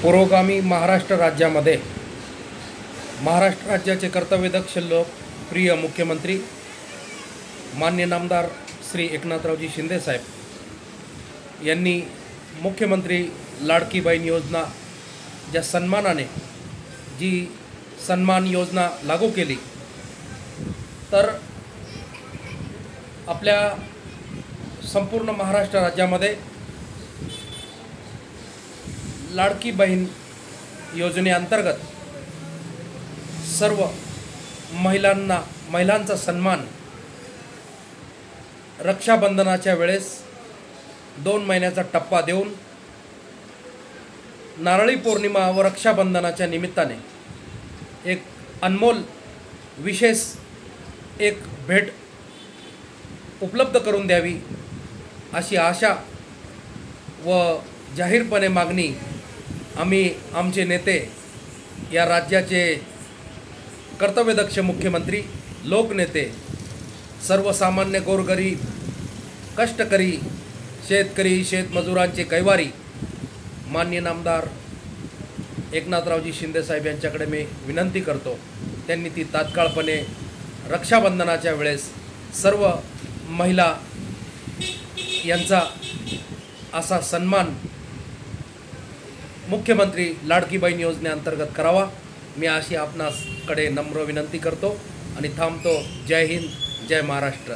पुरोगामी महाराष्ट्र राज्यामध्ये महाराष्ट्र राज्याचे कर्तव्यदक्ष लोक प्रिय मुख्यमंत्री माननीय नामदार श्री एकनाथरावजी शिंदे साहेब यांनी मुख्यमंत्री लाडकी बहीण योजना ज्या सन्मानाने जी सन्मान योजना लागू केली, तर आपल्या संपूर्ण महाराष्ट्र राज्यामध्ये लाडकी बहीण योजनेअंतर्गत सर्व महिलांचा सन्मान रक्षाबंधनाच्या वेळेस 2 महिन्याचा टप्पा देऊन नारळी पौर्णिमा व रक्षाबंधनाच्या निमित्ताने एक अनमोल विशेष एक भेट उपलब्ध करून द्यावी अशी आशा व जाहीरपणे मागणी आम्ही आमचे नेते, या राज्याचे कर्तव्यदक्ष मुख्यमंत्री, लोकनेते, सर्वसामान्य गोरगरीब, कष्टकरी, शेतकरी, शेतमजुरांचे कैवारी माननीय नामदार एकनाथरावजी शिंदे साहेब यांच्याकडे मी विनंती करतो, त्यांनी ती तात्काळपणे रक्षाबंधनाच्या वेळेस सर्व महिला यांचा असा सन्मान मुख्यमंत्री लाडकी बहीण योजनेअंतर्गत करावा, मी अशी आपणासकडे नम्र विनंती करतो आणि थांबतो. जय हिंद, जय महाराष्ट्र.